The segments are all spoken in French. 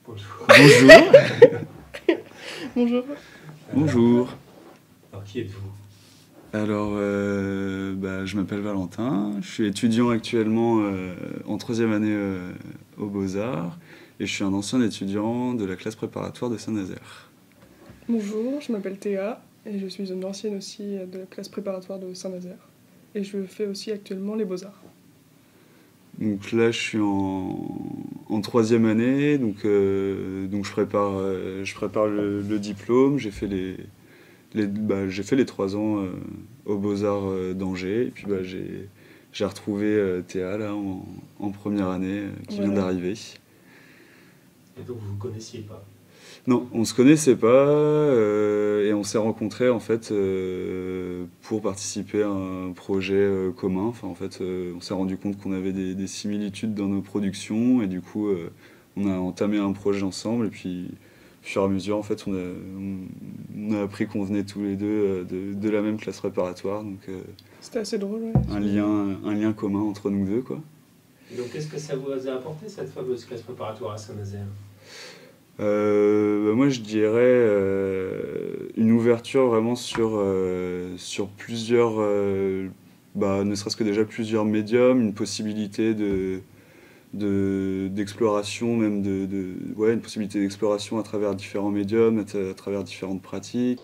Bonjour. Bonjour. Bonjour. Alors, qui êtes-vous? Alors, je m'appelle Valentin, je suis étudiant actuellement en 3e année aux Beaux-Arts et je suis un ancien étudiant de la classe préparatoire de Saint-Nazaire. Bonjour, je m'appelle Théa et je suis une ancienne aussi de la classe préparatoire de Saint-Nazaire. Et je fais aussi actuellement les Beaux-Arts. Donc là, je suis en 3e année, donc je prépare le diplôme. J'ai fait j'ai fait les 3 ans aux Beaux-Arts d'Angers. Et puis j'ai retrouvé Théa là en première année qui vient d'arriver. Et donc vous ne vous connaissiez pas? Non, on se connaissait pas et on s'est rencontrés en fait pour participer à un projet commun. Enfin, en fait, on s'est rendu compte qu'on avait des similitudes dans nos productions et du coup, on a entamé un projet ensemble. Et puis, au fur et à mesure, en fait, on a appris qu'on venait tous les deux de la même classe préparatoire. Donc, c'était assez drôle, ouais. un lien commun entre nous deux, quoi. Et donc, qu'est-ce que ça vous a apporté cette fameuse classe préparatoire à Saint-Nazaire? Moi je dirais une ouverture vraiment sur plusieurs, ne serait-ce que déjà plusieurs médiums, une possibilité d'exploration, même une possibilité d'exploration à travers différents médiums, à travers différentes pratiques.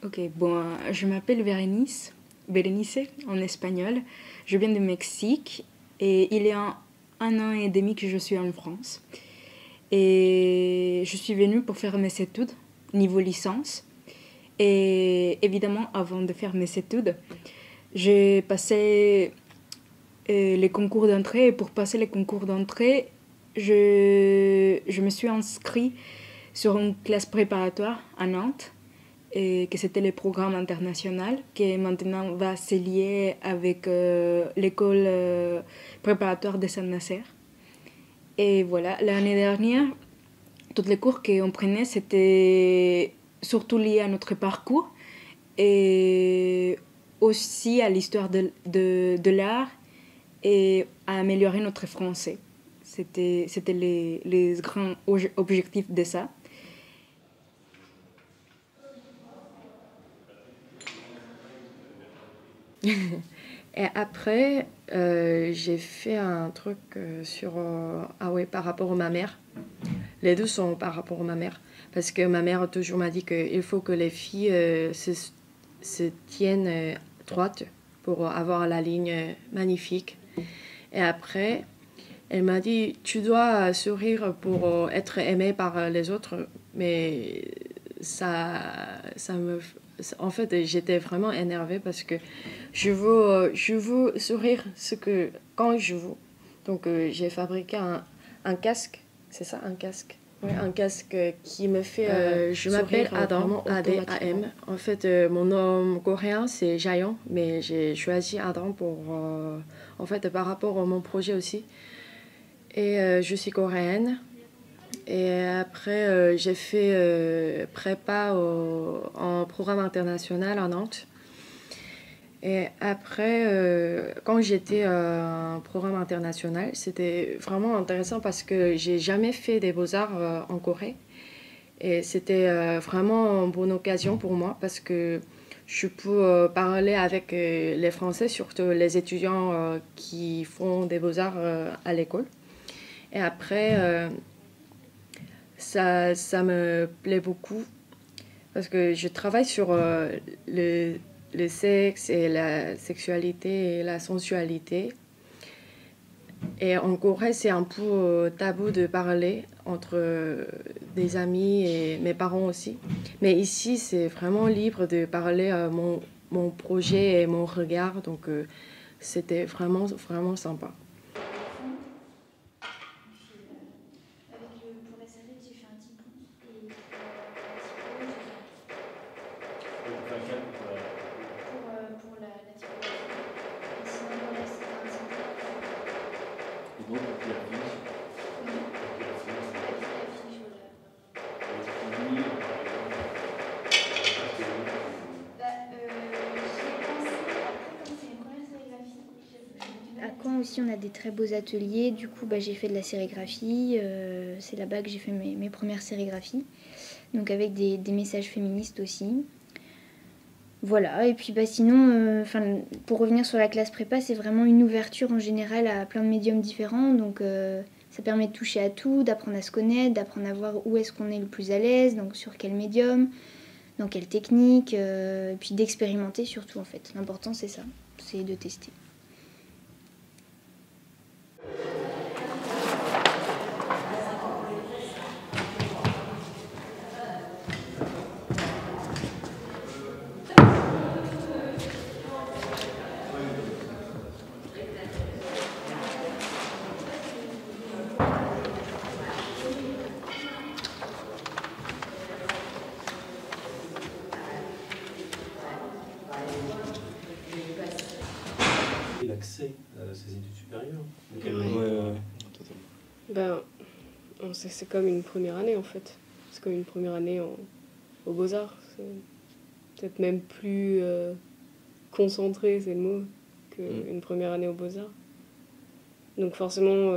Ok, bon, je m'appelle Berenice en espagnol. Je viens du Mexique et il y a un an et demi que je suis en France. Et je suis venue pour faire mes études, niveau licence. Et évidemment, avant de faire mes études, j'ai passé les concours d'entrée. Et pour passer les concours d'entrée, je me suis inscrite sur une classe préparatoire à Nantes. Et que c'était le programme international qui maintenant va se lier avec l'école préparatoire de Saint-Nazaire. Et voilà, l'année dernière, tous les cours qu'on prenait, c'était surtout lié à notre parcours et aussi à l'histoire de l'art et à améliorer notre français. C'était les grands objectifs de ça. Et après, j'ai fait un truc par rapport à ma mère. Les deux sont par rapport à ma mère. Parce que ma mère toujours m'a dit qu'il faut que les filles se tiennent droites pour avoir la ligne magnifique. Et après, elle m'a dit, tu dois sourire pour être aimée par les autres. Mais en fait, j'étais vraiment énervée parce que je veux sourire quand je veux. Donc, j'ai fabriqué un casque. C'est ça, un casque? Oui, un casque qui me fait je m'appelle Adam, A-D-A-M. En fait, mon nom coréen, c'est Jayon, mais j'ai choisi Adam par rapport à mon projet aussi. Et je suis coréenne. Et après, j'ai fait prépa en programme international à Nantes. Et après, quand j'étais en programme international, c'était vraiment intéressant parce que j'ai jamais fait des beaux-arts en Corée. Et c'était vraiment une bonne occasion pour moi parce que je peux parler avec les Français, surtout les étudiants qui font des beaux-arts à l'école. Et après, ça me plaît beaucoup parce que je travaille sur le sexe et la sexualité et la sensualité. Et en Corée, c'est un peu tabou de parler entre des amis et mes parents aussi. Mais ici, c'est vraiment libre de parler mon projet et mon regard. Donc, c'était vraiment, vraiment sympa. Pour la typographie. Et sinon, le reste, c'est un synthèse. Et donc, pour la fiche, La fiche, voilà. À Caen aussi, on a des très beaux ateliers. Du coup, j'ai fait de la sérigraphie. C'est là-bas que j'ai fait mes premières sérigraphies. Donc avec des messages féministes aussi. Voilà, et puis sinon, pour revenir sur la classe prépa, c'est vraiment une ouverture en général à plein de médiums différents. Donc ça permet de toucher à tout, d'apprendre à se connaître, d'apprendre à voir où est-ce qu'on est le plus à l'aise, donc sur quel médium, dans quelle technique, et puis d'expérimenter surtout en fait. L'important c'est ça, c'est de tester. L'accès à ces études supérieures. C'est comme une première année en fait. C'est comme une première année aux Beaux-Arts. C'est peut-être même plus concentré, c'est le mot, qu'une première année aux Beaux-Arts. Donc forcément,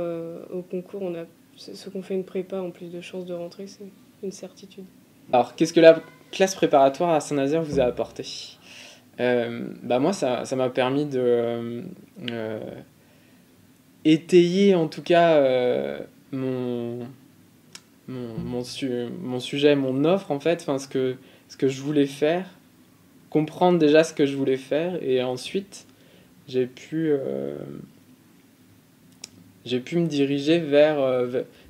au concours, ceux qui ont fait une prépa ont plus de chances de rentrer, c'est une certitude. Alors, qu'est-ce que la classe préparatoire à Saint-Nazaire vous a apporté ? Moi, ça m'a permis de étayer en tout cas mon sujet, mon offre en fait, ce que je voulais faire, comprendre déjà ce que je voulais faire, et ensuite j'ai pu me diriger vers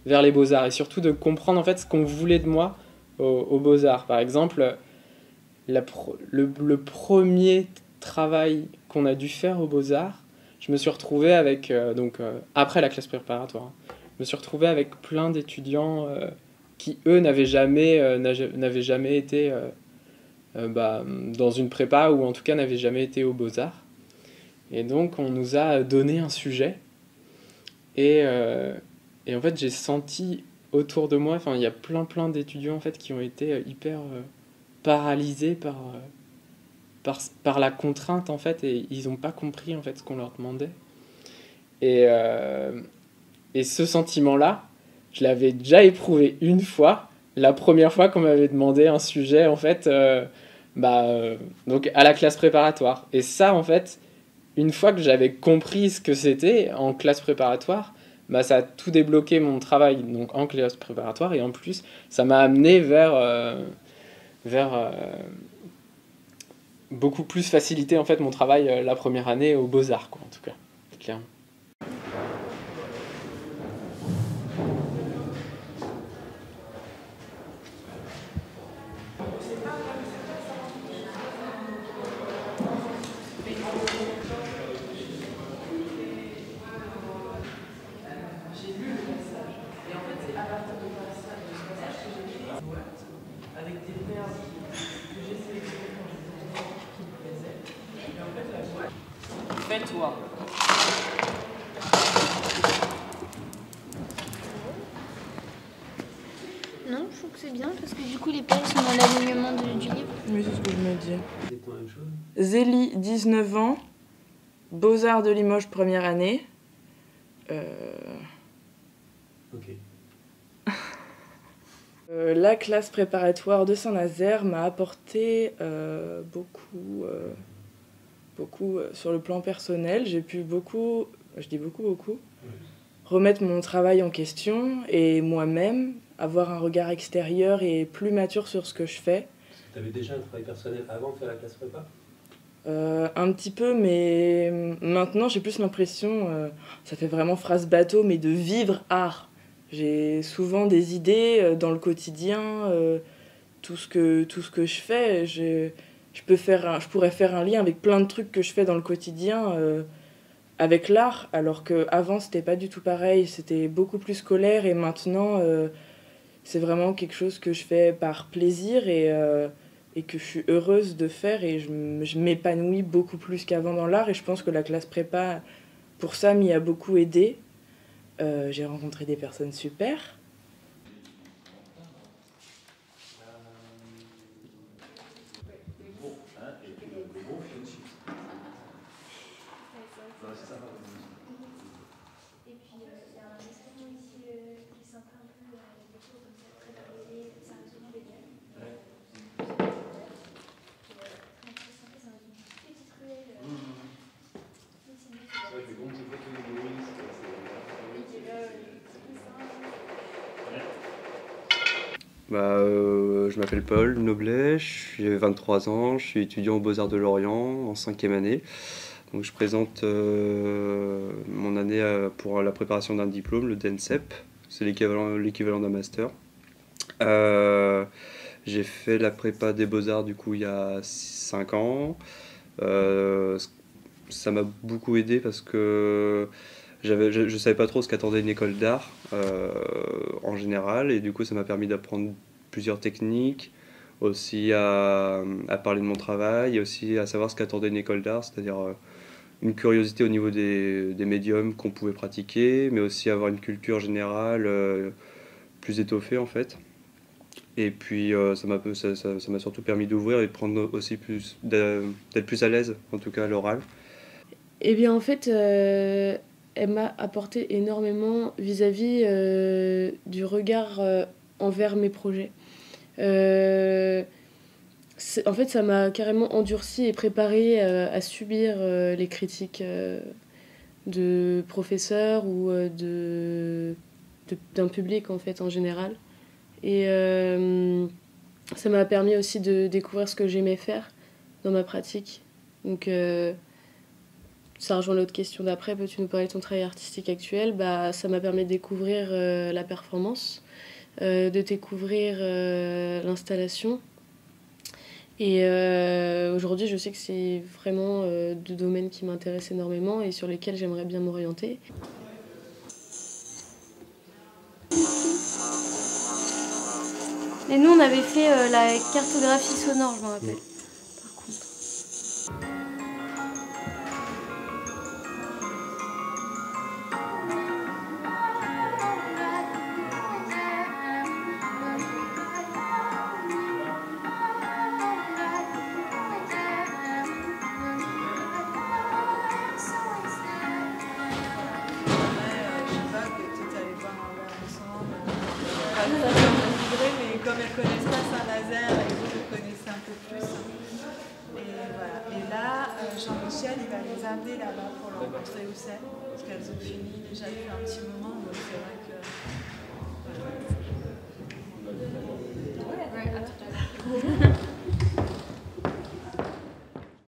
les Beaux-Arts, et surtout de comprendre en fait ce qu'on voulait de moi aux Beaux-Arts. Par exemple, le premier travail qu'on a dû faire aux Beaux-Arts, je me suis retrouvé avec, après la classe préparatoire, je me suis retrouvé avec plein d'étudiants qui, eux, n'avaient jamais été dans une prépa, ou en tout cas n'avaient jamais été aux Beaux-Arts. Et donc, on nous a donné un sujet. Et en fait, j'ai senti autour de moi, il y a plein d'étudiants en fait, qui ont été hyper paralysés par la contrainte, en fait, et ils n'ont pas compris en fait, ce qu'on leur demandait. Et ce sentiment-là, je l'avais déjà éprouvé une fois, la première fois qu'on m'avait demandé un sujet, en fait, donc à la classe préparatoire. Et ça, en fait, une fois que j'avais compris ce que c'était en classe préparatoire, ça a tout débloqué mon travail donc en classe préparatoire, et en plus, ça m'a amené vers beaucoup plus faciliter en fait mon travail la première année aux Beaux-Arts, quoi, en tout cas, clairement. Fais-toi. Non, je trouve que c'est bien parce que du coup les pages sont dans l'alignement du livre. Oui, c'est ce que je me dis. C'est la même chose. Zélie, 19 ans, Beaux-Arts de Limoges, première année. Ok. La classe préparatoire de Saint-Nazaire m'a apporté beaucoup sur le plan personnel. J'ai pu beaucoup, remettre mon travail en question et moi-même avoir un regard extérieur et plus mature sur ce que je fais. Tu avais déjà un travail personnel avant de faire la classe prépa ? Un petit peu, mais maintenant j'ai plus l'impression, ça fait vraiment phrase bateau, mais de vivre art. J'ai souvent des idées dans le quotidien, tout ce que je fais, je pourrais faire un lien avec plein de trucs que je fais dans le quotidien avec l'art, alors qu'avant c'était pas du tout pareil, c'était beaucoup plus scolaire, et maintenant c'est vraiment quelque chose que je fais par plaisir, et et que je suis heureuse de faire et je m'épanouis beaucoup plus qu'avant dans l'art et je pense que la classe prépa, pour ça, m'y a beaucoup aidé. J'ai rencontré des personnes super. Je m'appelle Paul Noblet, j'ai 23 ans, je suis étudiant aux Beaux-Arts de Lorient en 5e année. Donc je présente mon année pour la préparation d'un diplôme, le DNCEP, c'est l'équivalent d'un master. J'ai fait la prépa des Beaux-Arts du coup il y a 5 ans. Ça m'a beaucoup aidé parce que je savais pas trop ce qu'attendait une école d'art en général et du coup ça m'a permis d'apprendre plusieurs techniques, aussi à parler de mon travail et aussi à savoir ce qu'attendait une école d'art, c'est-à-dire une curiosité au niveau des médiums qu'on pouvait pratiquer, mais aussi avoir une culture générale plus étoffée en fait. Et puis ça m'a surtout permis d'ouvrir et de prendre aussi d'être plus à l'aise, en tout cas à l'oral. Eh bien en fait, elle m'a apporté énormément vis-à-vis du regard envers mes projets. En fait, ça m'a carrément endurci et préparé à subir les critiques de professeurs ou d'un public en fait en général. Et ça m'a permis aussi de découvrir ce que j'aimais faire dans ma pratique. Donc ça rejoint l'autre question d'après, peux-tu nous parler de ton travail artistique actuel ? Ça m'a permis de découvrir la performance, de découvrir l'installation. Et aujourd'hui, je sais que c'est vraiment deux domaines qui m'intéressent énormément et sur lesquels j'aimerais bien m'orienter. Et nous, on avait fait la cartographie sonore, je me rappelle. Mais comme elles ne connaissent pas Saint-Nazaire, et vous le connaissez un peu plus. Et voilà. Et là, Jean-Michel, il va les amener là-bas pour leur montrer où c'est. Parce qu'elles ont fini déjà depuis un petit moment. Donc c'est vrai